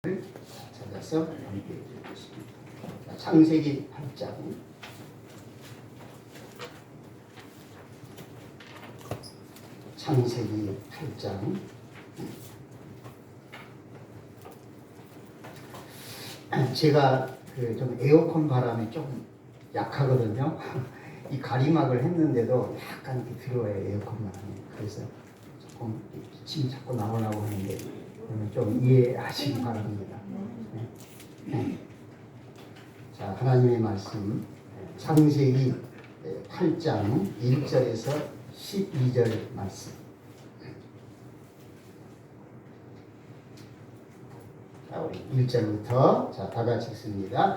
찾아서 함께 읽겠습니다. 창세기 8장 창세기 8장 제가 좀 에어컨 바람이 좀 약하거든요. 이 가림막을 했는데도 약간 들어와요, 에어컨 바람이. 그래서 조금 기침이 자꾸 나오려고 하는데 좀 이해하시기 바랍니다. 네. 자, 하나님의 말씀 창세기 8장 1절에서 12절 말씀. 자, 우리 1절부터 다 같이 읽습니다.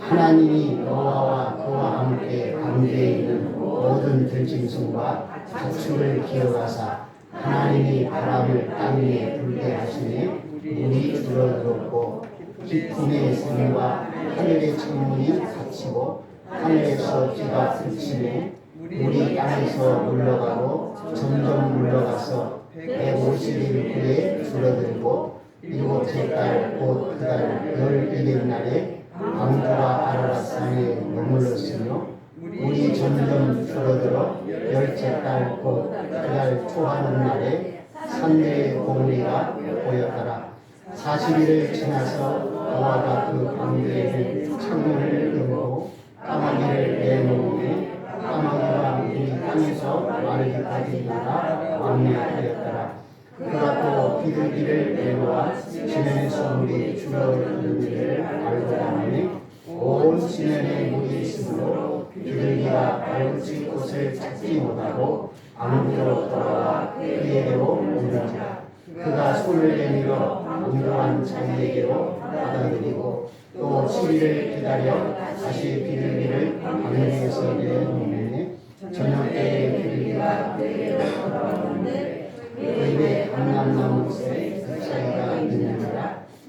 하나님이 노아와 그와 함께 강대에 있는 모든 들짐승과 가축을 기어가사 하나님이 바람을 땅 위에 불게 하시매 물이 줄어들었고 깊음의 샘과 하늘의 창문이 닫히고 하늘에서 비가 그치매 물이 땅에서 물러가고 점점 물러가서 150일 후에 줄어들고 일곱째 달 곧 그 달 11일 날에 방주가 아라랏산에 머물렀으며 물이 점점 줄어들어 열째 달 곧 그 달 초하는 날에 산대의 공리가 보였더라. 40일을 지나서 노아가 그 방주에 창문을 열고 까마귀를 내놓으며 까마귀가 물이 땅에서 마르기까지 날아 왕래하였더라. 그가 또 비둘기를 내놓아 지면에서 물이 줄어드는 일을 알고자 하니 온 지면에 물이 있으므로 비둘기가 발붙일 곳을 찾지 못하고 방주로 돌아와 그에게로 오는지라. 그가 손을 내밀어 방주한 자기에게로 받아들이고 또 7일을 기다려 다시 비둘기를 방주에서 내놓으니 저녁 때에 비둘기가 그에게로 돌아오는데 그 입에 감람나무 새 그 사이가 있느니라.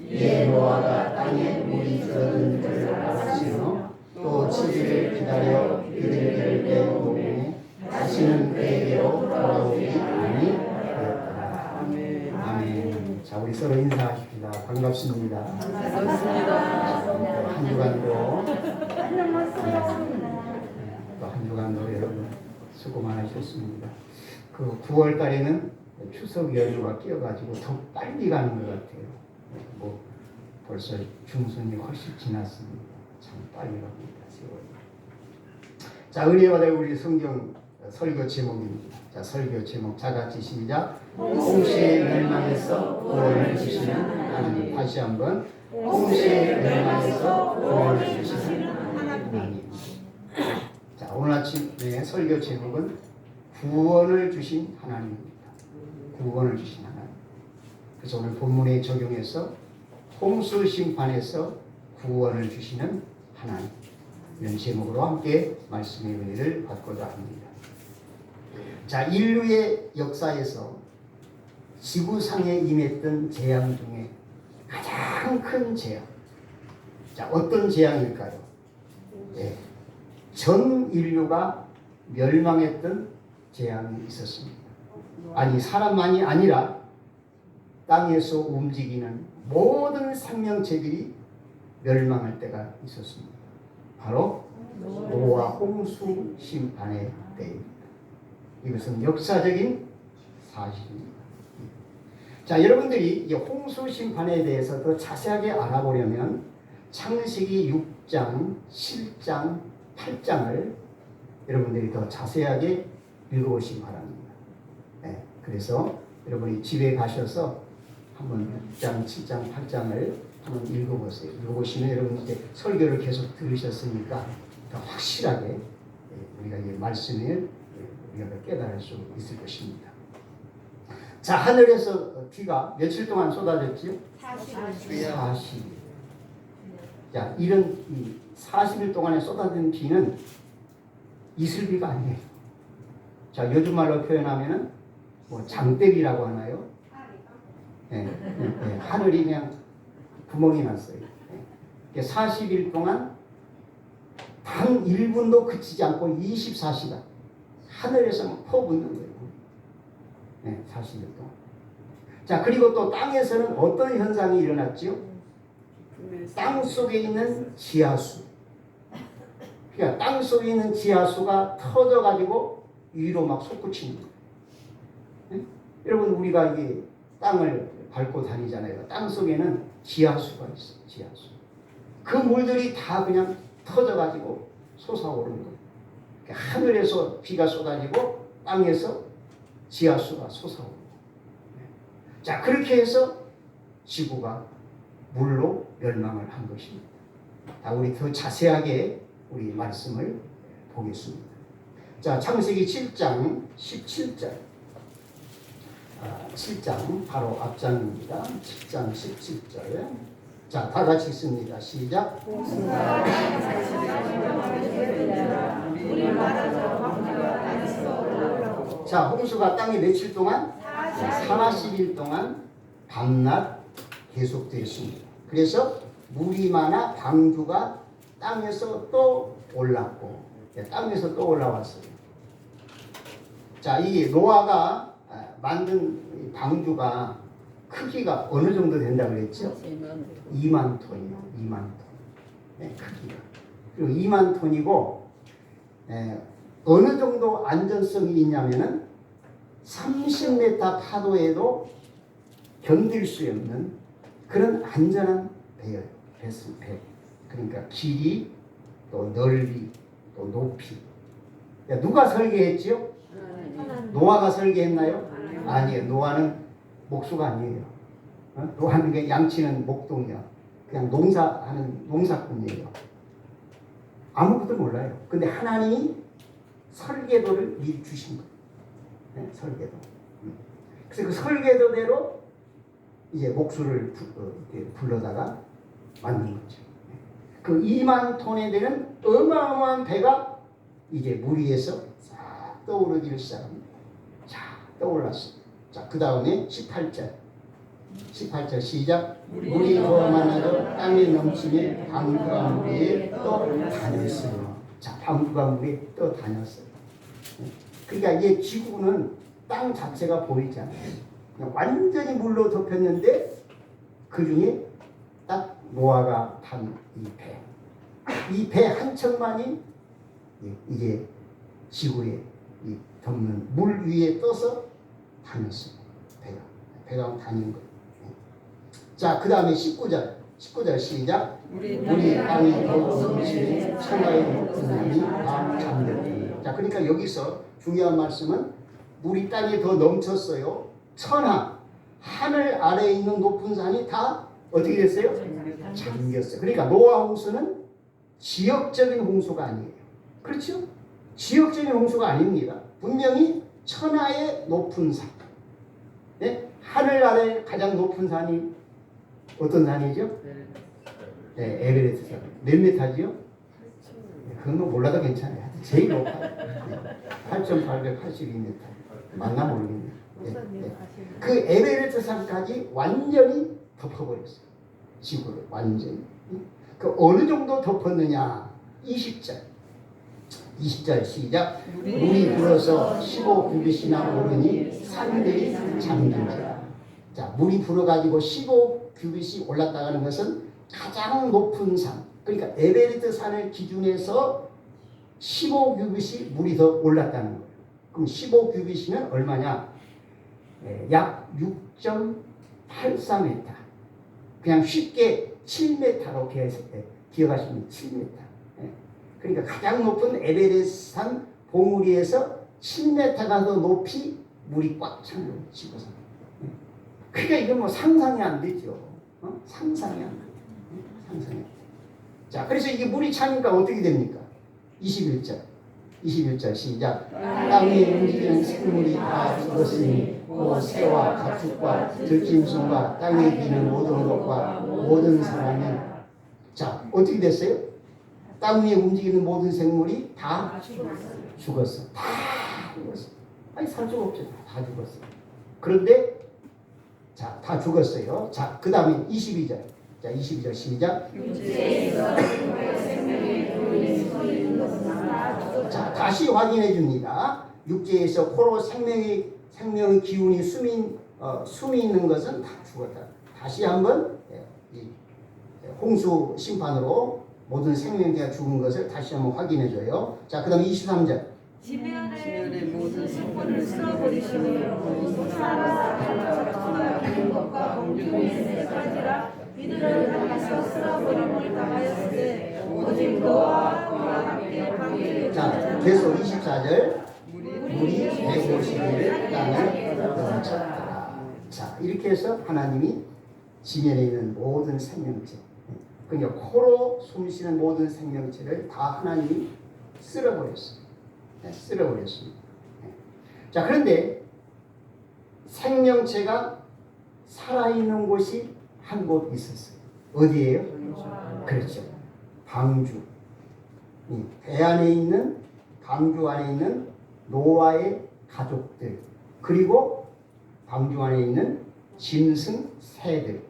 이에 노아가 땅에 물이 줄어든 줄을 알았으며 또 7일을 기다려 비둘기를 내놓으니 다시는 그에게로 돌아오지 아니하였더라. 아멘. 자, 우리 서로 인사하십시다. 반갑습니다. 한 주간도 또 한 주간도 여러분 수고 많으셨습니다. 그 9월 달에는 추석 연휴가 끼어가지고 더 빨리 가는 것 같아요. 뭐 벌써 중순이 훨씬 지났습니다. 참 빨리 갑니다. 세월이. 자, 은혜와 될 우리 성경 설교 제목입니다. 자, 설교 제목 다같이 시작. 홍수의 멸망에서 구원을 주시는 하나님. 다시 한번 홍수의 멸망에서 구원을 주시는 하나님. 자, 오늘 아침의 설교 제목은 구원을 주신 하나님입니다. 구원을 주신 하나님. 그래서 오늘 본문에 적용해서 홍수 심판에서 구원을 주시는 하나님, 이런 제목으로 함께 말씀의 은혜를 받고자 합니다. 자, 인류의 역사에서 지구상에 임했던 재앙 중에 가장 큰 재앙. 자, 어떤 재앙일까요? 네. 전 인류가 멸망했던 재앙이 있었습니다. 아니, 사람만이 아니라 땅에서 움직이는 모든 생명체들이 멸망할 때가 있었습니다. 바로 노아 홍수 심판의 때입니다. 이것은 역사적인 사실입니다. 자, 여러분들이 이 홍수 심판에 대해서 더 자세하게 알아보려면 창세기 6장, 7장, 8장을 여러분들이 더 자세하게 읽어보시기 바랍니다. 네, 그래서 여러분이 집에 가셔서 한번 6장, 7장, 8장을 한번 읽어보세요. 읽어보시면 여러분 이제 설교를 계속 들으셨으니까 더 확실하게 우리가 이 말씀을 우리가 깨달을 수 있을 것입니다. 자, 하늘에서 비가 며칠 동안 쏟아졌지요? 40일. 자, 이런 40일 동안에 쏟아진 비는 이슬비가 아니에요. 자, 요즘 말로 표현하면은 뭐 장대비라고 하나요? 하늘이 그냥 구멍이 났어요. 40일 동안 단 1분도 그치지 않고 24시간 하늘에서 퍼붓는 거예요. 40일 동안. 자, 그리고 또 땅에서는 어떤 현상이 일어났지요? 땅 속에 있는 지하수. 그러니까 땅 속에 있는 지하수가 터져가지고 위로 막 솟구치는 거예요. 네? 여러분 우리가 이게 땅을 밟고 다니잖아요. 땅 속에는 지하수가 있어요. 지하수. 그 물들이 다 그냥 터져가지고 솟아오르는 거예요. 그러니까 하늘에서 비가 쏟아지고 땅에서 지하수가 솟아오르는 거예요. 자, 그렇게 해서 지구가 물로 멸망을 한 것입니다. 자, 우리 더 자세하게 우리 말씀을 보겠습니다. 자, 창세기 7장 17절. 7장 바로 앞장입니다. 7장 17절. 자, 다 같이 읽습니다. 시작. 자, 홍수가 땅에 며칠 동안? 40일 동안 밤낮 계속되었습니다. 그래서 물이 많아 방주가 땅에서 또 올랐고, 땅에서 또 올라왔어요. 자, 이 노아가 만든 방주가 크기가 어느 정도 된다고 그랬죠? 2만 톤이요. 2만 톤. 네, 크기가. 그리고 2만 톤이고, 어느 정도 안전성이 있냐면은 30m 파도에도 견딜 수 없는 그런 안전한 배예요. 배. 그러니까 길이, 또 넓이, 또 높이. 누가 설계했지요? 노아가 설계했나요? 아니에요. 노아는 목수가 아니에요. 노아는 그냥 양치는 목동이야. 그냥 농사하는 농사꾼이에요. 아무것도 몰라요. 근데 하나님이 설계도를 미리 주신 거예요. 네, 설계도. 그래서 그 설계도대로 이제 목수를 불러다가 만든 거죠. 그 2만 톤에 되는 어마어마한 배가 이제 물 위에서 싹 떠오르기를 시작합니다. 자, 떠올랐어. 자, 그 다음에 18절 시작. 물이 더 많아져 땅에 넘치며 방주가 물 위에 떠다녔어요. 자, 방주가 물 위에 떠다녔어요. 그러니까 이게 지구는 땅 자체가 보이지 않아요. 그냥 완전히 물로 덮였는데 그 중에 딱 노아가 탄 이 배 한 척만이 이게 지구에 이 덮는 물 위에 떠서 다녔어요. 배가 다닌 거예요. 자, 그 다음에 19절 시작. 우리 땅이 더욱 넘치니 천하의 높은 산이 다 잠겼더니. 자, 그러니까 여기서 중요한 말씀은 물이 땅에 더 넘쳤어요. 천하, 하늘 아래에 있는 높은 산이 다 어떻게 됐어요? 잠겼어요. 그러니까 노아 홍수는 지역적인 홍수가 아니에요. 그렇죠? 지역적인 홍수가 아닙니다. 분명히 천하의 높은 산. 네? 하늘 아래 가장 높은 산이 어떤 산이죠? 네, 에베레스트 산. 몇 미터지요? 네, 그건 뭐 몰라도 괜찮아요. 제일 높아요. 8,882m. 맞나 모르겠네요. 네, 네. 그 에베레스트 산까지 완전히 덮어버렸어요. 지구를 완전히. 그 어느 정도 덮었느냐? 20절 시작. 물이 불어서 15규빗이나 오르니 산들이 잠긴지라. 자, 물이 불어가지고 15규빗이 올랐다는 것은 가장 높은 산. 그러니까 에베레스트 산을 기준해서 15규빗이 물이 더 올랐다는 거예요. 그럼 15규빗이면 얼마냐? 약 6.84m. 그냥 쉽게 7m로 기억하시면 7m. 그러니까 가장 높은 에베레스트 산 봉우리에서 7m가 더 높이 물이 꽉 찬 거예요. 지구상. 그러니까 이건 뭐 상상이 안 되죠. 상상이 안 돼요. 상상이 안 돼요. 자, 그래서 이게 물이 차니까 어떻게 됩니까? 21절 시작. 땅에 움직이는 생물이 다 죽었으니 곧 새와 가축과 들짐승과 땅에 기는 모든 것과 모든 사람이. 자, 어떻게 됐어요? 땅 위에 움직이는 모든 생물이 다 죽었어. 다 죽었어. 아니, 살 수가 없죠. 다 죽었어. 그런데 자, 다 죽었어요. 자, 그 다음에 22절. 자, 22절 시작. 자, 다시 확인해 줍니다. 육지에서 코로 생명의 기운이 숨이 있는 것은 다 죽었다. 다시 한번 홍수 심판으로 모든 생명체가 죽은 것을 다시 한번 확인해줘요. 자, 그 다음에 23절. 지면의 모든 성분을 쓸어버리시고 살아나는 것과 공중의 세 가지라 이들을 향해서 쓸어버림을 당하였으되 오직 너와 그와 함께 방해를 자, 계속 24절. 물이 150일을 땅에 넘쳤더라. 자, 이렇게 해서 하나님이 지면에 있는 모든 생명체, 그러니까 코로 숨쉬는 모든 생명체를 다 하나님이 쓸어버렸어요. 쓸어버렸습니다. 자, 그런데 생명체가 살아있는 곳이 한 곳 있었어요. 어디예요? 그렇죠. 방주. 배 안에 있는, 방주 안에 있는 노아의 가족들, 그리고 방주 안에 있는 짐승, 새들,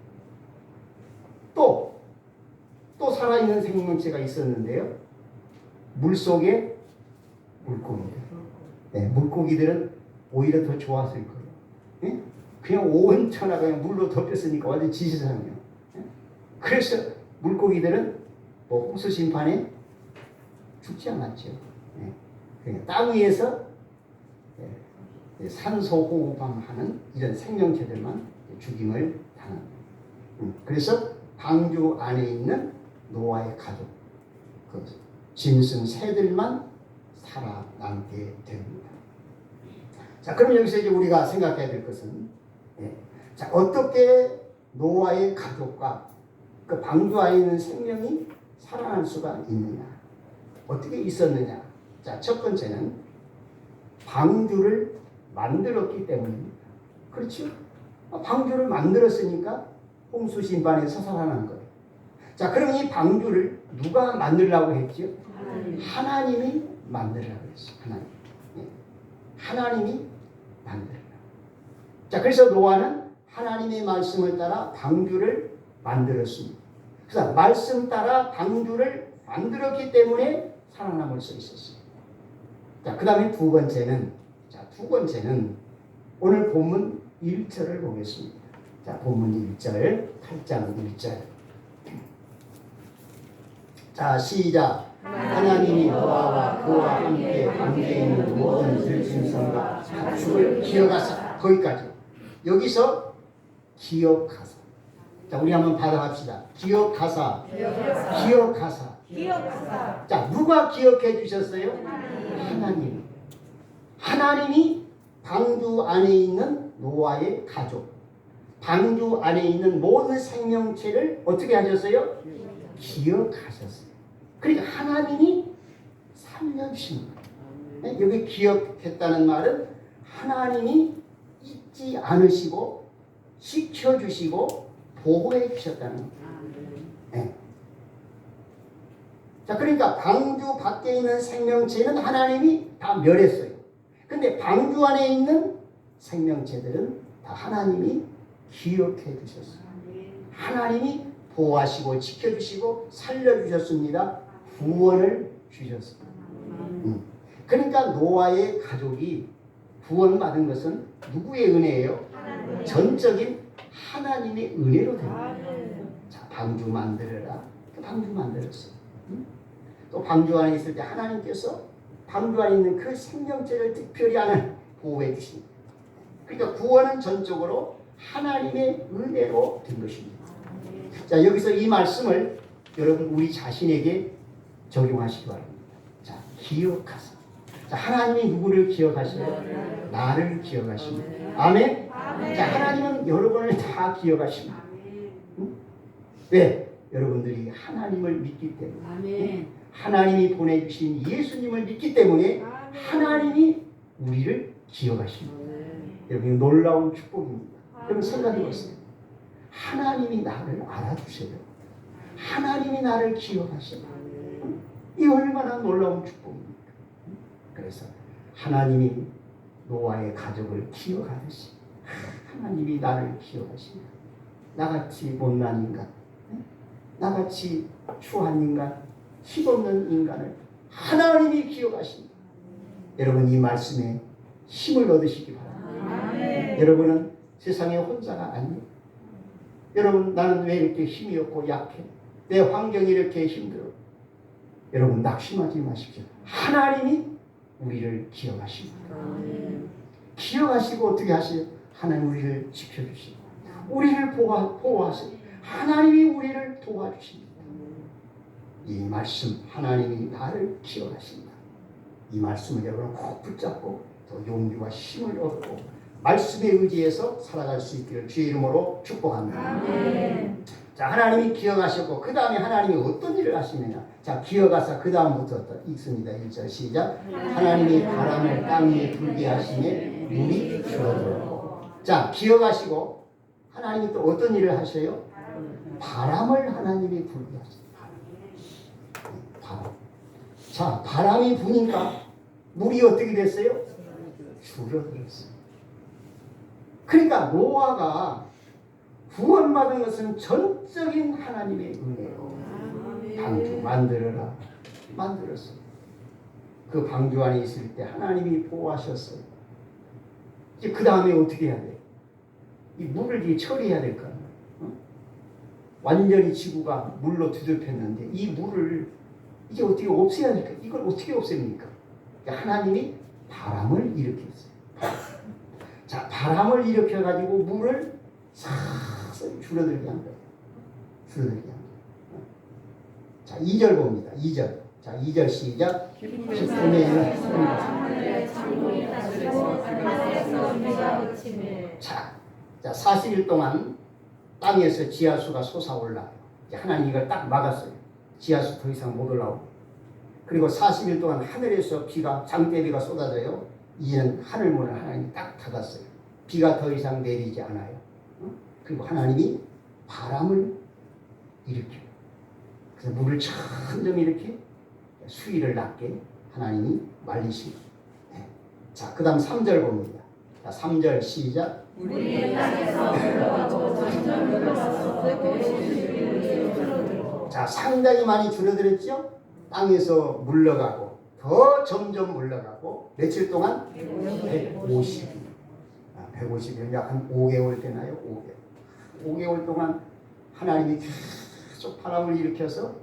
또 살아있는 생명체가 있었는데요. 물속에 물고기들. 네, 물고기들은 오히려 더 좋았을 거예요. 네? 그냥 온천하가 그냥 물로 덮였으니까 완전 지세상이에요. 네? 그래서 물고기들은 뭐 홍수 심판에 죽지 않았죠. 네? 그냥 땅 위에서 산소호흡하는 이런 생명체들만 죽임을 당합니다. 그래서 방주 안에 있는 노아의 가족, 그 짐승 새들만 살아남게 됩니다. 자, 그럼 여기서 이제 우리가 생각해야 될 것은, 자, 어떻게 노아의 가족과 그 방주 안에 있는 생명이 살아날 수가 있느냐, 어떻게 있었느냐. 자, 첫 번째는 방주를 만들었기 때문입니다. 그렇죠? 방주를 만들었으니까 홍수 심판에서 살아난 거예요. 자, 그럼 이 방주를 누가 만들라고 했죠? 하나님이 만들라고 했어요. 하나님이 만들라고. 자, 그래서 노아는 하나님의 말씀을 따라 방주를 만들었습니다. 그래서 말씀 따라 방주를 만들었기 때문에 살아남을 수 있었어요. 자, 그 다음에 두 번째는 오늘 본문 1절을 보겠습니다. 자, 본문 1절, 8장 1절. 자, 시작. 하나님이 노아와 그와 함께 방주에 있는 모든 들짐승과 가축을 기억하사. 거기까지. 여기서 기억하사. 자, 우리 한번 받아갑시다. 기억하사. 자, 누가 기억해 주셨어요? 하나님. 하나님이 방주 안에 있는 노아의 가족, 방주 안에 있는 모든 생명체를 어떻게 하셨어요? 기억하셨어요. 그러니까 하나님이 살려주신 거예요. 여기 기억했다는 말은 하나님이 잊지 않으시고 지켜주시고 보호해 주셨다는 거예요. 네. 자, 그러니까 방주 밖에 있는 생명체는 하나님이 다 멸했어요. 근데 방주 안에 있는 생명체들은 다 하나님이 기억해 주셨어요. 하나님이 보호하시고 지켜주시고 살려주셨습니다. 구원을 주셨습니다. 그러니까 노아의 가족이 구원받은 것은 누구의 은혜예요? 전적인 하나님의 은혜로 됩니다. 자, 방주 만들어라. 방주 만들었어요. 또 방주 안에 있을 때 하나님께서 방주 안에 있는 그 생명체를 특별히 보호해 주십니다. 그러니까 구원은 전적으로 하나님의 은혜로 된 것입니다. 자, 여기서 이 말씀을 여러분 우리 자신에게 적용하시기 바랍니다. 자, 기억하사. 자, 하나님이 누구를 기억하셔요? 나를 기억하십니다. 아멘? 자, 하나님은 여러분을 다 기억하십니다. 왜? 여러분들이 하나님을 믿기 때문에, 하나님이 보내주신 예수님을 믿기 때문에 하나님이 우리를 기억하십니다. 여러분, 놀라운 축복입니다. 여러분 생각해 보세요. 하나님이 나를 알아주세요. 하나님이 나를 기억하세요. 이 얼마나 놀라운 축복입니까? 그래서 하나님이 노아의 가족을 기억하듯이 하나님이 나를 기억하십니다. 나같이 못난 인간, 나같이 추한 인간, 힘없는 인간을 하나님이 기억하십니다. 여러분, 이 말씀에 힘을 얻으시기 바랍니다. 여러분은 세상에 혼자가 아니에요. 여러분, 나는 왜 이렇게 힘이 없고 약해? 내 환경이 이렇게 힘들어. 여러분 낙심하지 마십시오. 하나님이 우리를 기억하십니다. 기억하시고 어떻게 하세요? 하나님 우리를 지켜주시고 우리를 보호하세요. 하나님이 우리를 도와주십니다. 이 말씀 하나님이 나를 기억하신다. 이 말씀을 여러분 꼭 붙잡고 또 용기와 힘을 얻고 말씀에 의지해서 살아갈 수 있기를 주의 이름으로 축복합니다. 아멘. 자, 하나님이 기억하셨고 그 다음에 하나님이 어떤 일을 하시느냐. 자, 기억하사 그 다음부터 있습니다. 1절 시작. 하나님이 바람을 땅 위에 불게 하시니 물이 줄어들어. 자, 기억하시고 하나님이 또 어떤 일을 하셔요? 바람을 하나님이 불게 하십니다. 바람. 자, 바람이 부니까 물이 어떻게 됐어요? 줄어들었어요. 그러니까 노아가 구원받은 것은 전적인 하나님의 은혜로 방주 만들어라 만들었어요. 그 방주 안에 있을 때 하나님이 보호하셨어요. 이제 그 다음에 어떻게 해야 돼? 이 물을 이제 처리해야 될 거 아니에요. 완전히 지구가 물로 뒤덮였는데 이 물을 이제 어떻게 없애야 될까? 이걸 어떻게 없앱니까? 하나님이 바람을 일으켰어요. 자, 바람을 일으켜가지고 물을 싹 줄어들게 한 거예요. 줄어들게 한 거예요. 자, 2절 봅니다. 2절. 자, 2절 시작. 깊음에 있는 자, 40일 동안 땅에서 지하수가 솟아올라요. 하나님이 이걸 딱 막았어요. 지하수 더 이상 못 올라오고. 그리고 40일 동안 하늘에서 비가 장대비가 쏟아져요. 이제는 하늘문을 하나님이 딱 닫았어요. 비가 더 이상 내리지 않아요. 그리고 하나님이 바람을 일으켜요. 그래서 물을 점점 이렇게 수위를 낮게 하나님이 말리십니다. 네. 자, 그 다음 3절 봅니다. 자, 3절 시작. 우리의 땅에서 흘러가고 점점 흘러가서 150일 줄어들고. 자, 상당히 많이 줄어들었죠? 땅에서 물러가고 더 점점 물러가고 며칠 동안? 150일. 150일 약 한 5개월 되나요? 5개월 동안 하나님이 계속 바람을 일으켜서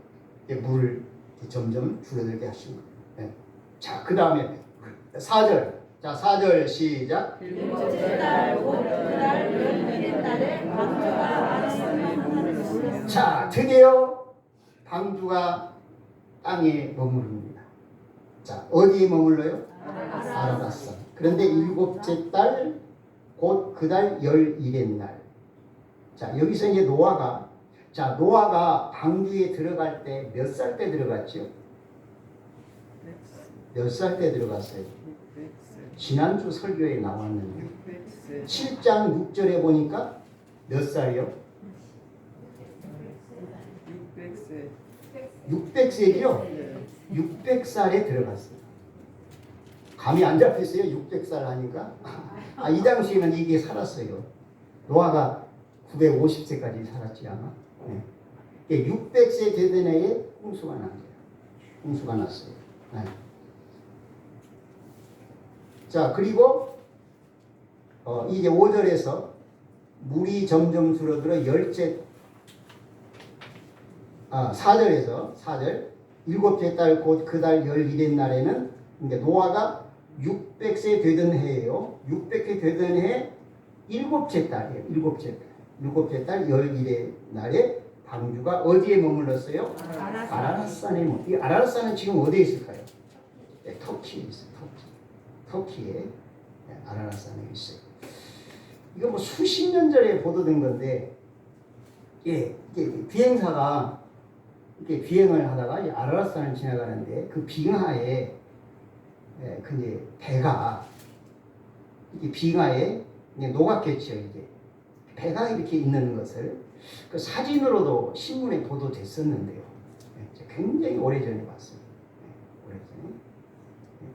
물을 점점 줄어들게 하신 거예요. 네. 자, 그 다음에 4절. 자, 4절 시작. 일곱째 달 곧 그달 열매의 달에 방주가 아라산에 자, 드디어 방주가 땅에 머무릅니다. 자, 어디에 머물러요? 아라산. 그런데 일곱째 달 곧 그달 11의 날. 자, 여기서 이제 노아가 방주에 들어갈 때 몇 살 때 들어갔죠? 몇 살 때 들어갔어요? 지난주 설교에 나왔는데 7장 6절에 보니까 몇 살이요? 600세죠? 600살에 들어갔어요. 감이 안 잡혔어요? 600살 하니까? 이 당시에는 이게 살았어요. 노아가 950세까지 살았지 않아? 네. 600세 되던 해에 홍수가 난 거예요. 홍수가 났어요. 네. 자, 그리고 이제 5절에서 물이 점점 줄어들어 4절 일곱째 달 곧 그 달 11의 날에는 이제 노아가 600세 되던 해예요. 600세 되던 해 일곱째 달이에요. 일곱째 달 11의 날에 방주가 어디에 머물렀어요? 아라라산에. 이 아라라산은 지금 어디에 있을까요? 네, 터키에 있어요. 터키에 아라라산에 있어요. 이거 뭐 수십 년 전에 보도된 건데, 이게 비행사가 이렇게 비행을 하다가 아라라산을 지나가는데 그 빙하에 그 이제 배가 이게 빙하에 녹았겠죠. 이제 배가 이렇게 있는 것을 그 사진으로도 신문에 보도됐었는데요. 굉장히 오래전에 봤어요. 오래전에.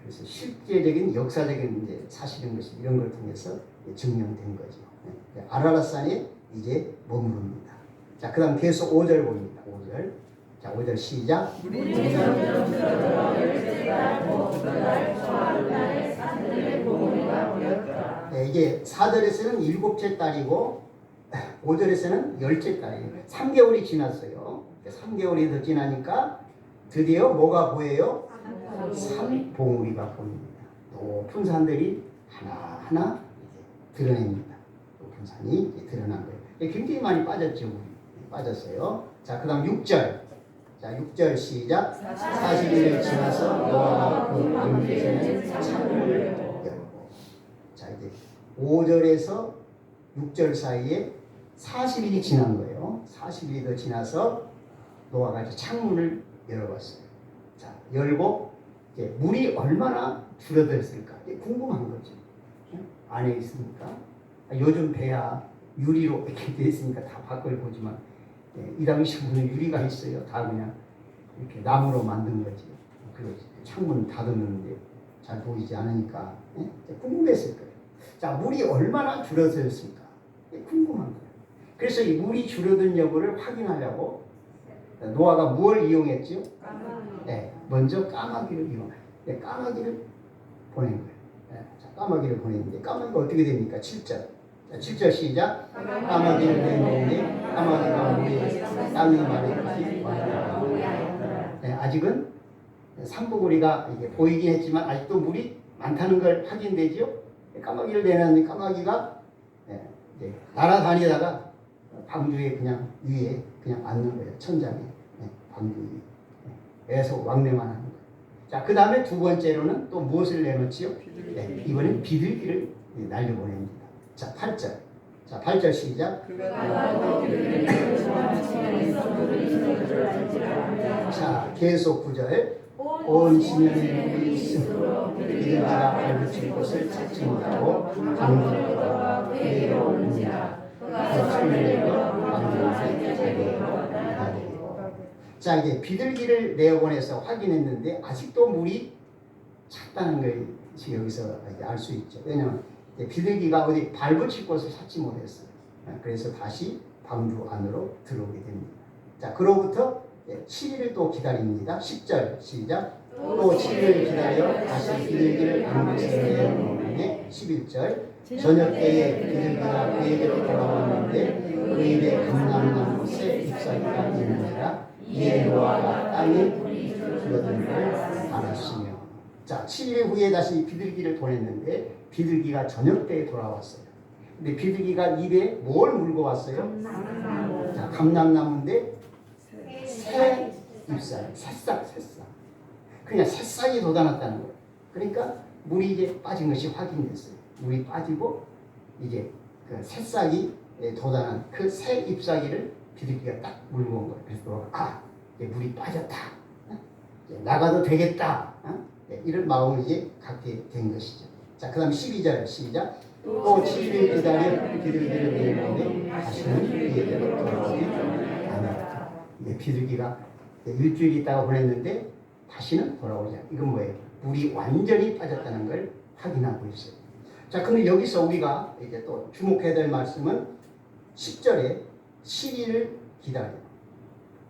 그래서 실제적인 역사적인 이제 사실인 것이 이런 걸 통해서 증명된 거죠. 아라라산에 이제 머무릅니다. 자, 그다음 계속 5절 봅니다. 5절. 자, 5절 시작. 물이 점점 줄어들어 열째 달 곧 그달 초하루날에 산들의 봉우리가 보였더라. 네, 이게 4절에서는 일곱째 달이고 5절에서는 열째 달이에요. 3개월이 지났어요. 3개월이 더 지나니까 드디어 뭐가 보여요? 산봉우리가 보입니다. 높은 산들이 하나하나 드러냅니다. 높은 산이 드러난 거예요. 굉장히 많이 빠졌죠. 빠졌어요. 자, 그 다음 6절. 자, 6절 시작. 40일을 지나서 노아가 그 방주에는 창문을 열고. 자, 이제 5절에서 6절 사이에 40일이 지난 거예요. 40일이 더 지나서 노아가 이제 창문을 열어봤어요. 자, 열고 이제 물이 얼마나 줄어들었을까? 이게 궁금한 거죠. 안에 있으니까. 요즘 배야 유리로 이렇게 돼 있으니까 다 밖을 보지만 이 당시 무슨 유리가 있어요. 다 그냥 이렇게 나무로 만든 거지. 그 창문 닫았는데 잘 보이지 않으니까 궁금했을 거예요. 자, 물이 얼마나 줄어들었을까? 궁금한 거예요. 그래서 이 물이 줄어든 여부를 확인하려고 노아가 무엇을 이용했죠? 네, 먼저 까마귀를 이용해요. 까마귀를 보낸 거예요. 자, 까마귀를 보냈는데 까마귀가 어떻게 됩니까? 7절. 자, 7절 시작. 까마귀를 내놓으니 까마귀가 물에 땅이 마르기까지 왔다. 네, 아직은 산봉우리가 이게 보이긴 했지만 아직도 물이 많다는 걸 확인되죠. 까마귀를 내놨는데 까마귀가 이제 날아다니다가 방주에 그냥 위에 그냥 앉는 거예요. 천장에 방주 위에서 왕래만 하는 거예요. 자, 그 다음에 두 번째로는 또 무엇을 내놓지요? 네, 이번엔 비둘기를 날려보냅니다. 자, 8절. 자, 8절 시작. 자, 계속 9절. 온 지면에 물이 있으므로 비둘기가 발붙일 곳을 찾지 못하고 방주로 그에게로 오는지라. 자, 이제 비둘기를 내어보내서 확인했는데 아직도 물이 찼다는 걸 여기서 알 수 있죠. 왜냐하면 비둘기가 어디 발붙일 곳을 찾지 못했어요. 그래서 다시 방주 안으로 들어오게 됩니다. 자, 그로부터 7일을 또 기다립니다. 10절 시작. 또 7일을 기다려 다시 비둘기를 방주에서 내어놓으니 11절. 저녁 때에 비둘기가 그에게로 돌아왔는데 그 입에 감람나무 새 잎사귀가 있는지라. 이에 노아가 땅에 물이 줄어든 걸 알았으며. 자, 7일 후에 다시 비둘기를 보냈는데 비둘기가 저녁 때에 돌아왔어요. 근데 비둘기가 입에 뭘 물고 왔어요? 자, 감람나무인데 새 잎사귀, 새싹. 그러니까 새싹이 돋아났다는 거예요. 그러니까 물이 이제 빠진 것이 확인됐어요. 물이 빠지고 이제 그 새싹이 돋아난 그 새 잎사귀를 비둘기가 딱 물고 온 거예요. 그래서 이제 물이 빠졌다. 이제 나가도 되겠다. 이런 마음을 이제 갖게 된 것이죠. 자, 그 다음 12절 시작. 또 7일 기다려 비둘기를 내놓으니 다시는 그에게로 돌아오지 않았다. 이제 비둘기가 일주일 있다가 보냈는데 다시는 돌아오지 않았다. 이건 뭐예요? 물이 완전히 빠졌다는 걸 확인하고 있어요. 자, 근데 여기서 우리가 이제 또 주목해야 될 말씀은 10절에 7일을 기다려.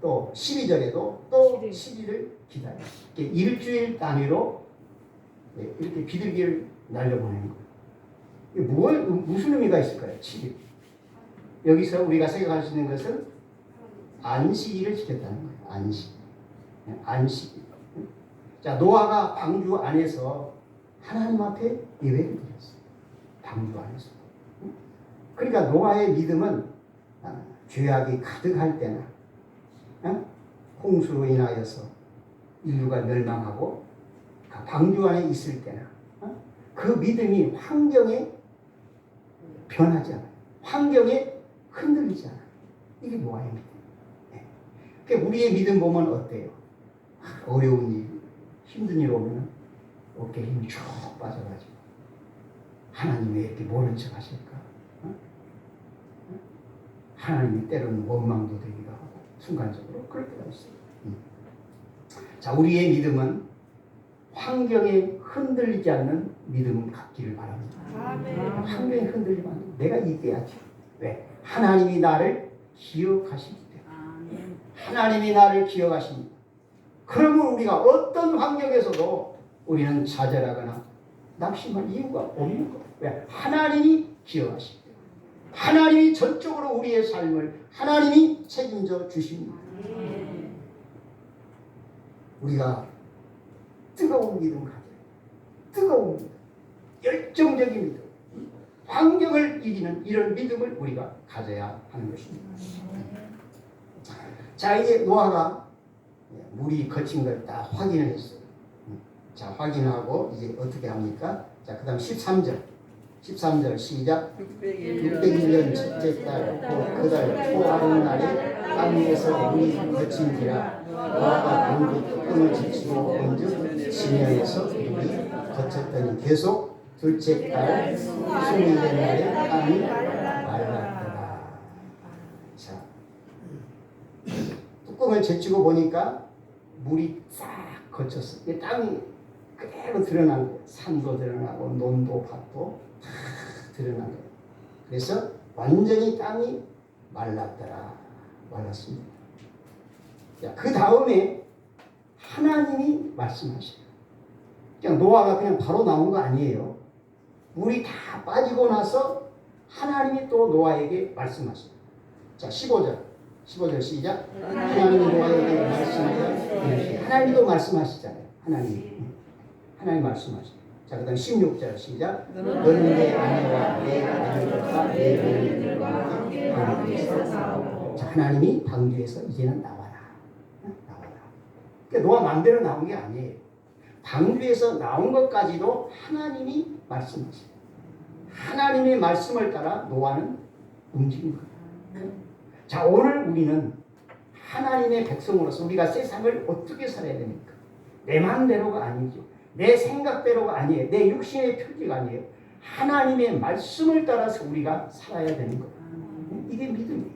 또 12절에도 또 7일을 기다려. 일주일 단위로 이렇게 비둘기를 날려보내는 거예요. 이게 무슨 의미가 있을까요? 7일. 여기서 우리가 생각할 수 있는 것은 안식일을 지켰다는 거예요. 안식일. 자, 노아가 방주 안에서 하나님 앞에 예배를 드렸어요. 방주 안에서. 그러니까 노아의 믿음은 죄악이 가득할 때나 홍수로 인하여서 인류가 멸망하고 방주 안에 있을 때나 그 믿음이 환경에 변하지 않아요. 환경에 흔들리지 않아요. 이게 노아의 믿음. 그러니까 우리의 믿음 보면 어때요? 어려운 일, 힘든 일 오면 어깨에 힘이 쭉 빠져가지고 하나님 왜 이렇게 모른 척 하실까? 하나님이 때로는 원망도 되기도 하고 순간적으로 그럴 때가 있어요. 자, 우리의 믿음은 환경에 흔들리지 않는 믿음 갖기를 바랍니다. 환경에 흔들리면 안 돼. 내가 이겨야지. 왜? 하나님이 나를 기억하시기 때문에. 하나님이 나를 기억하십니다. 그러면 우리가 어떤 환경에서도 우리는 좌절하거나 낙심할 이유가 없는 거예요. 왜? 하나님이 기억하십니다. 하나님이 전적으로 우리의 삶을 하나님이 책임져 주십니다. 우리가 뜨거운 믿음 가져요. 뜨거운 믿음, 열정적인 믿음, 환경을 이기는 이런 믿음을 우리가 가져야 하는 것입니다. 자, 이제 노아가 물이 거친 걸 다 확인을 했어요. 자, 확인하고 이제 어떻게 합니까? 자, 그 다음 13절 시작. 601년 첫째 달 그달 초하는 날에 땅 위에서 물이 거친지라 노아가 방주 뚜껑을 지치고 온즉 지면에서 물이 거쳤더니 계속 둘째 달 20일 된 날에 땅이 말랐더라. 자, 뚜껑을 제치고 보니까 물이 싹 거쳤어. 이 땅이 그대로 드러난 거예요. 산도 드러나고 논도 밭도 다 드러난 거예요. 그래서 완전히 땅이 말랐더라. 말랐습니다. 자, 그 다음에 하나님이 말씀하셔요. 그냥 노아가 그냥 바로 나온 거 아니에요. 물이 다 빠지고 나서 하나님이 또 노아에게 말씀하셔요. 자, 15절 시작. 하나님이 노아에게 말씀하여 하나님도 말씀하시잖아요. 하나님 말씀하시죠. 자, 그 다음 16절 시작. 너는 내 아내와 내 아들과 내 며느리들과 함께 방주에서 나오고. 자, 하나님이 방주에서 이제는 나와라. 그러니까 노아 마음대로 나온 게 아니에요. 방주에서 나온 것까지도 하나님이 말씀하시죠. 하나님의 말씀을 따라 노아는 움직인 거예요. 자, 오늘 우리는 하나님의 백성으로서 우리가 세상을 어떻게 살아야 됩니까? 내 마음대로가 아니죠. 내 생각대로가 아니에요. 내 육신의 표기가 아니에요. 하나님의 말씀을 따라서 우리가 살아야 되는 거예요. 이게 믿음이에요.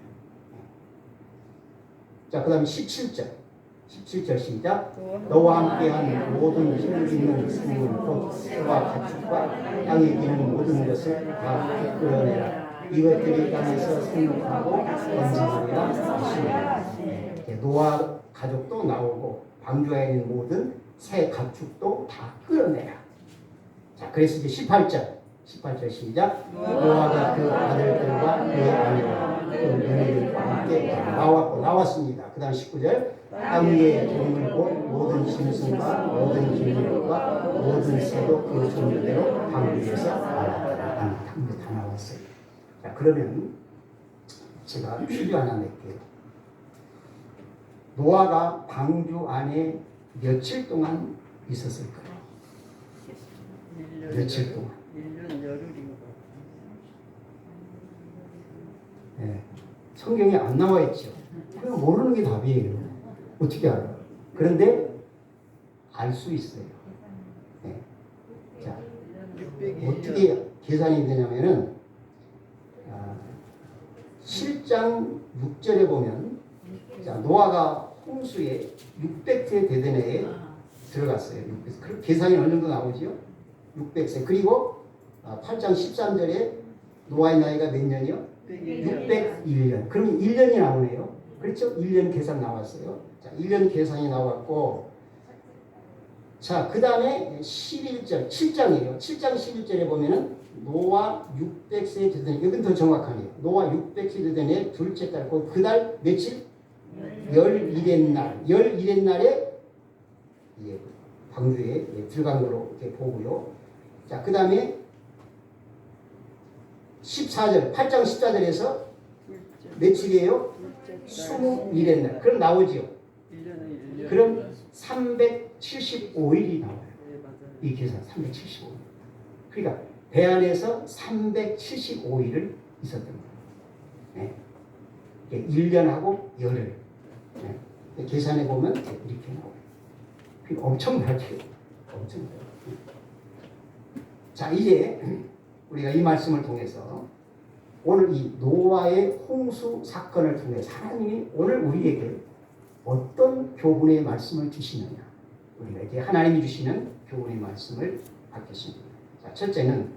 자, 그 다음에 17절 시작. 너와 함께한 모든 힘을 있는 생물 곧 새와 가축과 땅에 기는 모든 것을 다 끌어내라. 이것들이 땅에서 생육하고 번성하리라 하시니라. 노아 가족도 나오고 방주에 있는 모든 새 가축도 다 끌어내라. 자, 그래서 이제 18절 시작. 노아가 그 아들들과 그 아내와 그 며느리들과 함께 나왔습니다. 그 다음 19절. 땅 위에 동물 곧 모든 짐승과 모든 기물과 모든 새도 그 종류대로 방주에서 나왔더라. 방주 다 나왔어요. 자, 그러면 제가 퀴즈 하나 낼게요. 노아가 방주 안에 며칠 동안 있었을까요? 며칠 동안? 1년 열흘인가. 네. 성경에 안 나와 있죠. 그냥 모르는 게 답이에요. 어떻게 알아요? 그런데 알 수 있어요. 네. 자, 어떻게 계산이 되냐면은 7장 6절에 보면 자, 노아가 홍수에 600세 되던 해에 들어갔어요. 600세. 그 계산이 어느 정도 나오죠? 600세. 그리고 8장 13절에 노아의 나이가 몇 년이요? 601년. 그러면 1년이 나오네요. 그렇죠? 1년 계산 나왔어요. 자, 1년 계산이 나왔고, 자, 그 다음에 11절, 7장이에요. 7장 11절에 보면은 노아 600세 되던 해, 이건 더 정확하네요. 노아 600세 되던 해 둘째 달, 그 달 며칠? 열일의 날에 방주에 들어간 걸로 이렇게 보고요. 자, 그 다음에 8장 14절에서 며칠이에요? 21의 날. 그럼 나오지요. 그럼 375일이 나와요. 이 계산 375일. 그러니까 배 안에서 375일을 있었던 거예요. 네. 1년하고 열흘. 네. 계산해 보면 이렇게 나와요. 그러니까 엄청나죠. 엄청나요. 자, 이제 우리가 이 말씀을 통해서 오늘 이 노아의 홍수 사건을 통해서 하나님이 오늘 우리에게 어떤 교훈의 말씀을 주시느냐. 우리가 이제 하나님이 주시는 교훈의 말씀을 받겠습니다. 자, 첫째는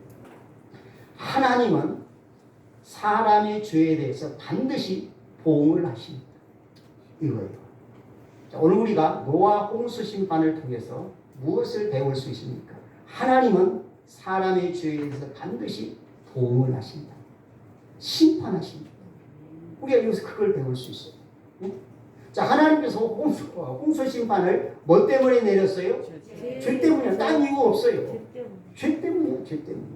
하나님은 사람의 죄에 대해서 반드시 보응을 하십니다. 이거예요. 자, 오늘 우리가 노아 홍수 심판을 통해서 무엇을 배울 수 있습니까? 하나님은 사람의 죄에 대해서 반드시 보응을 하십니다. 심판하십니다. 우리가 여기서 그걸 배울 수 있어요. 네? 자, 하나님께서 홍수 심판을 뭐 때문에 내렸어요? 죄 때문이야. 딴 이유 없어요. 죄 때문이에요. 죄 때문에.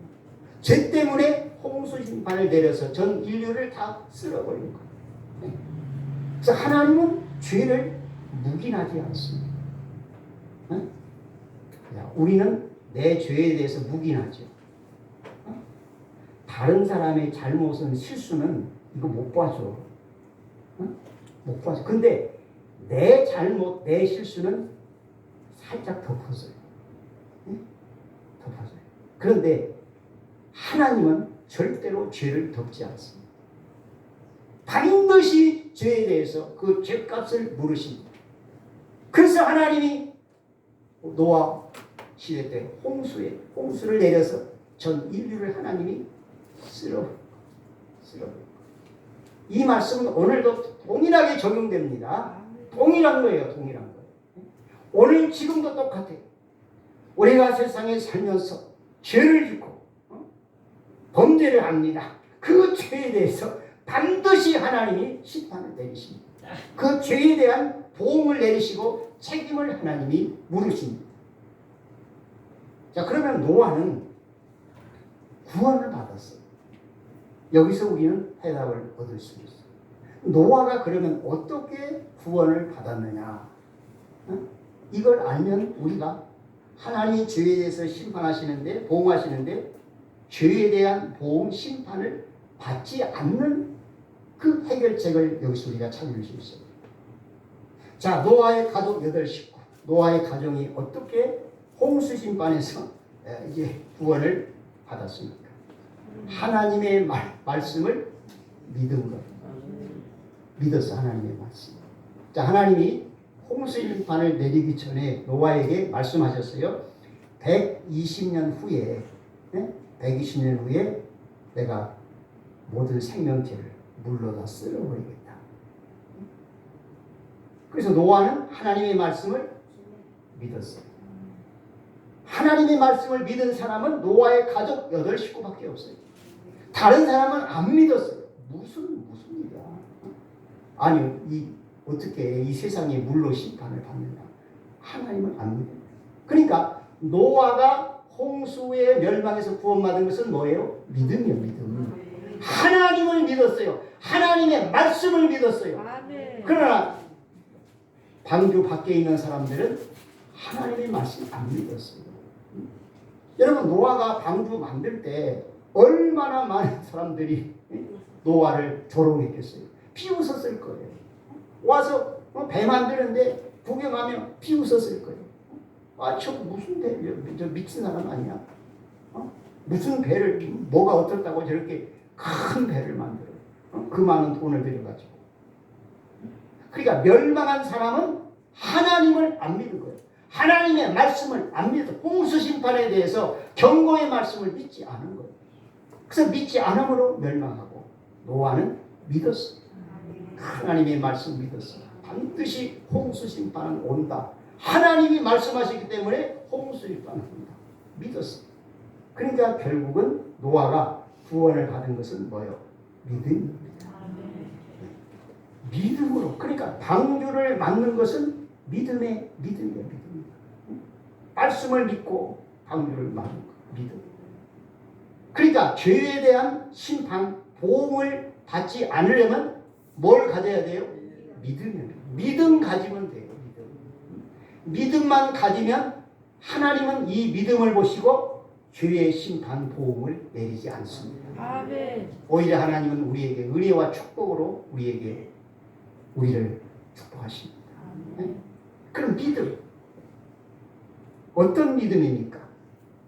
죄 때문에 홍수 심판을 내려서 전 인류를 다 쓸어버린 거예요. 그래서 하나님은 죄를 묵인하지 않습니다. 우리는 내 죄에 대해서 묵인하죠. 다른 사람의 잘못은 실수는 이거 못 봐줘. 못 봐줘. 근데 내 잘못, 내 실수는 살짝 덮어져요. 덮어져요. 그런데 하나님은 절대로 죄를 덮지 않습니다. 반드시 죄에 대해서 그 죄값을 물으십니다. 그래서 하나님이 노아 시대 때 홍수를 내려서 전 인류를 하나님이 쓸어. 이 말씀은 오늘도 동일하게 적용됩니다. 동일한 거예요. 동일한 거예요. 오늘 지금도 똑같아요. 우리가 세상에 살면서 죄를 짓고 범죄를 합니다. 그 죄에 대해서 반드시 하나님이 심판을 내리십니다. 그 죄에 대한 보응을 내리시고 책임을 하나님이 물으십니다. 자, 그러면 노아는 구원을 받았어요. 여기서 우리는 해답을 얻을 수 있어요. 노아가 그러면 어떻게 구원을 받았느냐? 이걸 알면 우리가 하나님이 죄에 대해서 심판하시는데, 보응하시는데 죄에 대한 보응, 심판을 받지 않는 그 해결책을 여기서 우리가 찾을 수 있어요. 자, 노아의 가족 8식구, 노아의 가정이 어떻게 홍수 심판에서 이제 구원을 받았습니까? 하나님의 말씀을 믿은 것. 믿었어, 하나님의 말씀. 자, 하나님이 홍수 심판을 내리기 전에 노아에게 말씀하셨어요. 120년 후에, 120년 후에 내가 모든 생명체를 물로 다 쓸어버리겠다. 그래서 노아는 하나님의 말씀을 믿었어요. 하나님의 말씀을 믿은 사람은 노아의 가족 8식구밖에 없어요. 다른 사람은 안 믿었어요. 무슨 일이야. 아니, 어떻게 이 세상에 물로 심판을 받느냐. 하나님은 안 믿어요. 그러니까 노아가 홍수의 멸망에서 구원받은 것은 뭐예요? 믿음이요, 믿음. 하나님을 믿었어요. 하나님의 말씀을 믿었어요. 그러나 방주 밖에 있는 사람들은 하나님의 말씀 안 믿었어요. 여러분, 노아가 방주 만들 때 얼마나 많은 사람들이 노아를 조롱했겠어요. 비웃었을 거예요. 와서 배 만드는데 구경하면 비웃었을 거예요. 아, 저 무슨 배, 저 미친 사람 아니야? 무슨 배를, 뭐가 어떻다고 저렇게 큰 배를 만들어요? 그 많은 돈을 들여가지고. 그러니까 멸망한 사람은 하나님을 안 믿은 거예요. 하나님의 말씀을 안 믿어. 홍수 심판에 대해서 경고의 말씀을 믿지 않은 거예요. 그래서 믿지 않음으로 멸망하고, 노아는 믿었어. 하나님의 말씀 믿었어. 반드시 홍수 심판은 온다. 하나님이 말씀하시기 때문에 홍수 심판은 온다. 믿었어. 그러니까 결국은 노아가 구원을 받은 것은 뭐예요? 믿음입니다. 믿음으로. 그러니까 방주를 만든 것은 믿음이에요. 말씀을 믿고 방주를 만든 거. 믿음. 그러니까 죄에 대한 심판, 보응을 받지 않으려면 뭘 가져야 돼요? 믿음이에요. 믿음 가지면 돼요. 믿음만 가지면 하나님은 이 믿음을 보시고 죄의 심판, 보응을 내리지 않습니다. 아멘. 오히려 하나님은 우리에게 은혜와 축복으로 우리를 축복하십니다. 네? 그럼 믿음. 어떤 믿음입니까?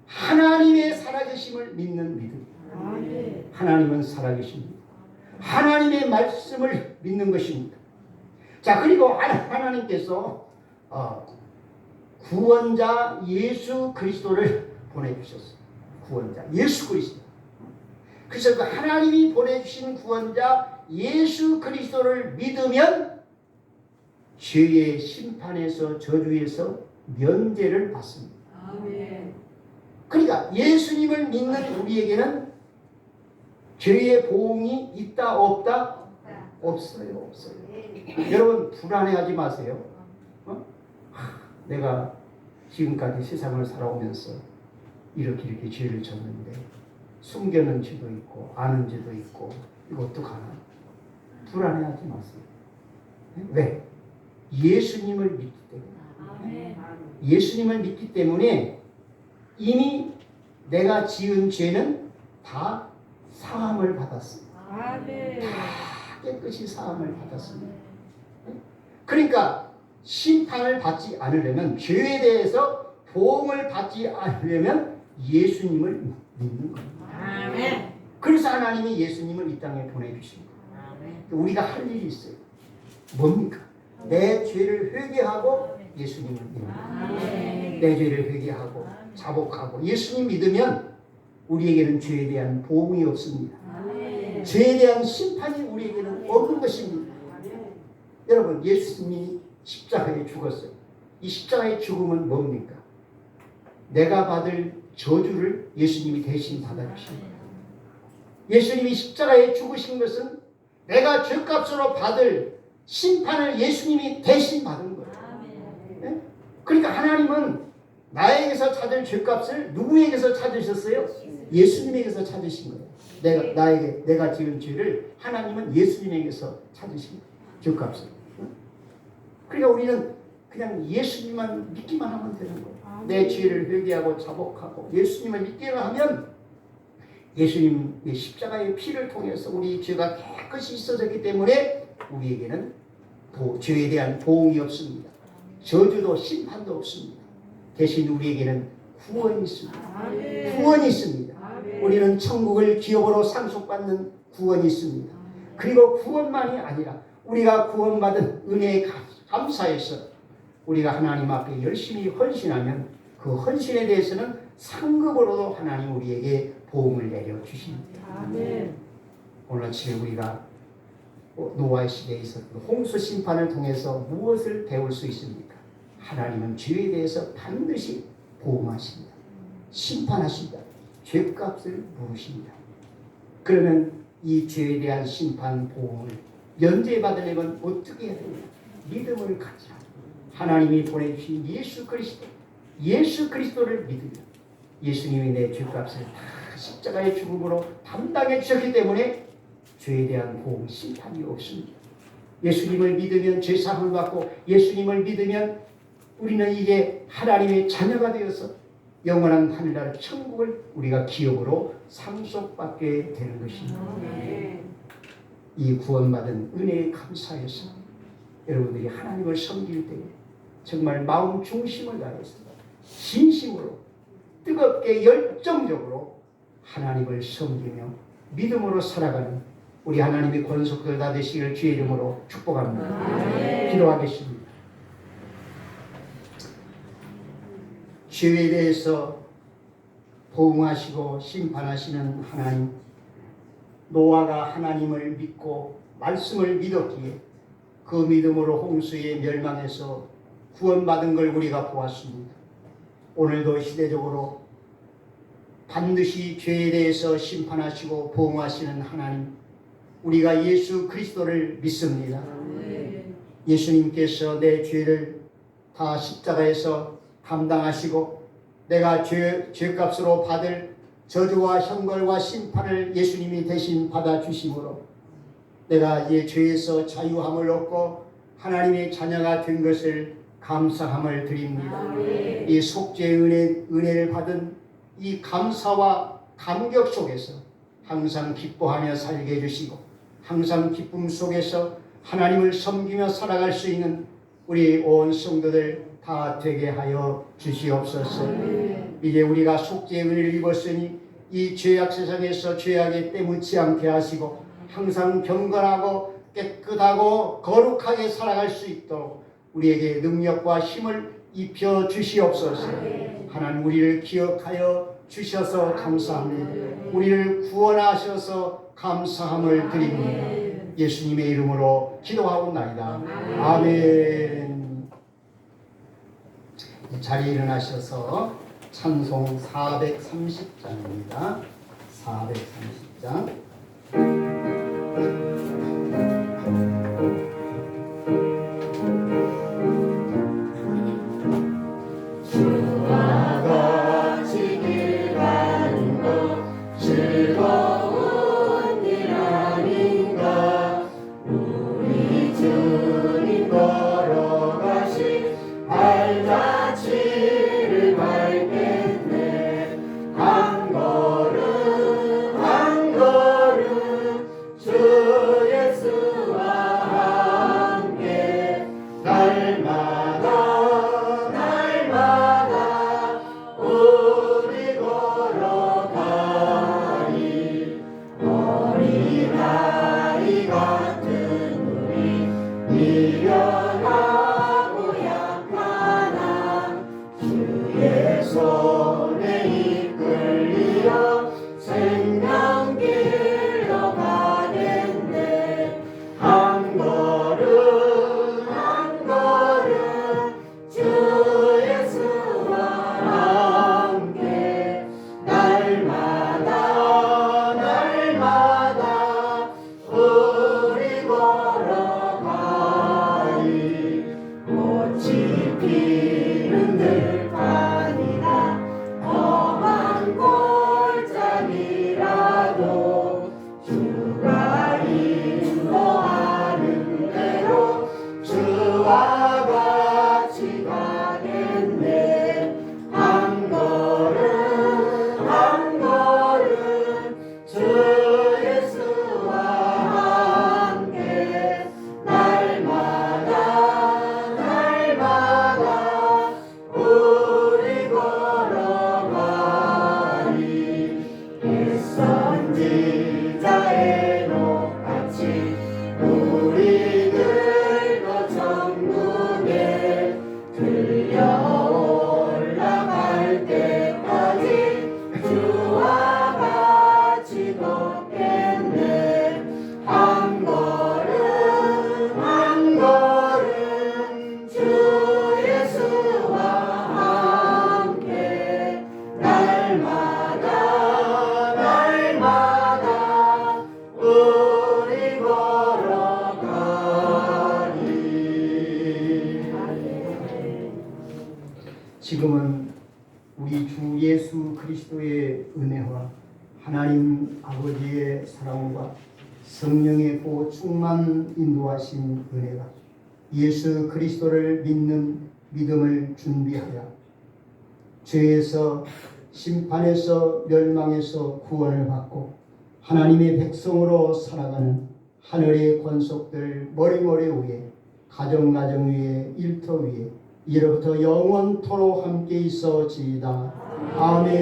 하나님의 살아계심을 믿는 믿음. 아멘. 하나님은 살아계십니다. 하나님의 말씀을 믿는 것입니다. 자, 그리고 하나님께서 구원자 예수 그리스도를 보내주셨어요. 구원자 예수 그리스도. 그래서 그 하나님이 보내주신 구원자 예수 그리스도를 믿으면 죄의 심판에서, 저주에서 면제를 받습니다. 아멘. 그러니까 예수님을 믿는 우리에게는 죄의 보응이 있다 없다? 없어요. 여러분 불안해하지 마세요. 내가 지금까지 세상을 살아오면서 이렇게 죄를 졌는데 숨겨놓은 죄도 있고 아는 죄도 있고 이거 어떡하나? 불안해하지 마세요. 왜? 예수님을 믿기 때문에. 예수님을 믿기 때문에 이미 내가 지은 죄는 다 사함을 받았습니다. 다 깨끗이 사함을 받았습니다. 그러니까 심판을 받지 않으려면, 죄에 대해서 보응을 받지 않으려면 예수님을 믿는 겁니다. 그래서 하나님이 예수님을 이 땅에 보내주신 거예요. 우리가 할 일이 있어요. 뭡니까? 내 죄를 회개하고 예수님을 믿는. 내 죄를 회개하고 자복하고 예수님 믿으면 우리에게는 죄에 대한 보응이 없습니다. 죄에 대한 심판이 우리에게는 없는 것입니다. 여러분, 예수님이 십자가에 죽었어요. 이 십자가의 죽음은 뭡니까? 내가 받을 저주를 예수님이 대신 받아주신 거예요. 예수님이 십자가에 죽으신 것은 내가 죄값으로 받을 심판을 예수님이 대신 받은 거예요. 네? 그러니까 하나님은 나에게서 찾을 죄값을 누구에게서 찾으셨어요? 예수님에게서 찾으신 거예요. 내가 지은 죄를 하나님은 예수님에게서 찾으신 거예요. 죄값을. 그러니까 우리는 그냥 예수님만 믿기만 하면 되는 거예요. 내 죄를 회개하고 자복하고 예수님을 믿기만 하면 예수님의 십자가의 피를 통해서 우리 죄가 깨끗이 씻어졌기 때문에 우리에게는 죄에 대한 보응이 없습니다. 저주도 심판도 없습니다. 대신 우리에게는 구원이 있습니다. 구원이 있습니다. 우리는 천국을 기업으로 상속받는 구원이 있습니다. 그리고 구원만이 아니라 우리가 구원받은 은혜에 감사해서 우리가 하나님 앞에 열심히 헌신하면 그 헌신에 대해서는 상급으로도 하나님 우리에게 보응을 내려주십니다. 오늘 아침에 우리가 노아의 시대에 있었던 홍수 심판을 통해서 무엇을 배울 수 있습니까? 하나님은 죄에 대해서 반드시 보응하십니다. 심판하십니다. 죄값을 물으십니다. 그러면 이 죄에 대한 심판 보응을 면제받으려면 어떻게 해야 되냐? 믿음을 가지라. 하나님이 보내주신 예수 그리스도를 믿으면 예수님이 내 죄값을 다 십자가의 죽음으로 담당해 주셨기 때문에 죄에 대한 보응 심판이 없습니다. 예수님을 믿으면 죄사함을 받고 예수님을 믿으면 우리는 이제 하나님의 자녀가 되어서 영원한 하늘나라 천국을 우리가 기업으로 상속받게 되는 것입니다. 이 구원받은 은혜에 감사해서 여러분들이 하나님을 섬길 때 정말 마음 중심을 다해서 진심으로 뜨겁게 열정적으로 하나님을 섬기며 믿음으로 살아가는 우리 하나님의 권속들 다 되시기를 주의 이름으로 축복합니다. 기도하겠습니다. 죄에 대해서 보응하시고 심판하시는 하나님, 노아가 하나님을 믿고 말씀을 믿었기에 그 믿음으로 홍수에 멸망해서 구원받은 걸 우리가 보았습니다. 오늘도 시대적으로 반드시 죄에 대해서 심판하시고 보응하시는 하나님, 우리가 예수 그리스도를 믿습니다. 예수님께서 내 죄를 다 십자가에서 감당하시고 내가 죄값으로 받을 저주와 형벌과 심판을 예수님이 대신 받아주심으로 내가 이 죄에서 자유함을 얻고 하나님의 자녀가 된 것을 감사함을 드립니다. 이 속죄의 은혜를 받은 이 감사와 감격 속에서 항상 기뻐하며 살게 해주시고 항상 기쁨 속에서 하나님을 섬기며 살아갈 수 있는 우리 온 성도들 다 되게 하여 주시옵소서. 이제 우리가 속죄의 은혜를 입었으니 이 죄악 세상에서 죄악에 때묻지 않게 하시고 항상 경건하고 깨끗하고 거룩하게 살아갈 수 있도록 우리에게 능력과 힘을 입혀 주시옵소서. 하나님, 우리를 기억하여 주셔서 감사합니다. 우리를 구원하셔서 감사함을 드립니다. 예수님의 이름으로 기도하옵나이다. 아멘. 자리에 일어나셔서 찬송 430장입니다. 430장. 날마다 우리 걸어가리. 어린아이 같은 우리 미련하고 약하나 주의 손에 이끌리어 생명길로 가겠네. 한 걸음 한 걸음 주 예수와 함께 날마다 날마다 우리 걸어가리. 꽃이 피는 들판이나 험한 골짜기라도 주가 인도하는 대로 주와 같이 가겠네. 한 걸음 한 걸음 주 예수와 함께 날마다 날마다 우리 걸어가리. 선지자의 녹같이 우리들도 천국에 들려 올라갈 때까지 주와 같이 걷겠네. 한 걸음 한 걸음 주 예수와 함께 날마다 날마다 우리 걸어가리. 지금은 우리 주 예수 그리스도의 은혜와 하나님 아버지의 사랑과 성령의 보호 충만 인도하신 은혜가 예수 그리스도를 믿는 믿음을 준비하여 죄에서 심판에서 멸망에서 구원을 받고 하나님의 백성으로 살아가는 하늘의 권속들 머리머리 위에 가정 위에 일터 위에 이로부터 영원토록 함께 있어지이다. 아멘.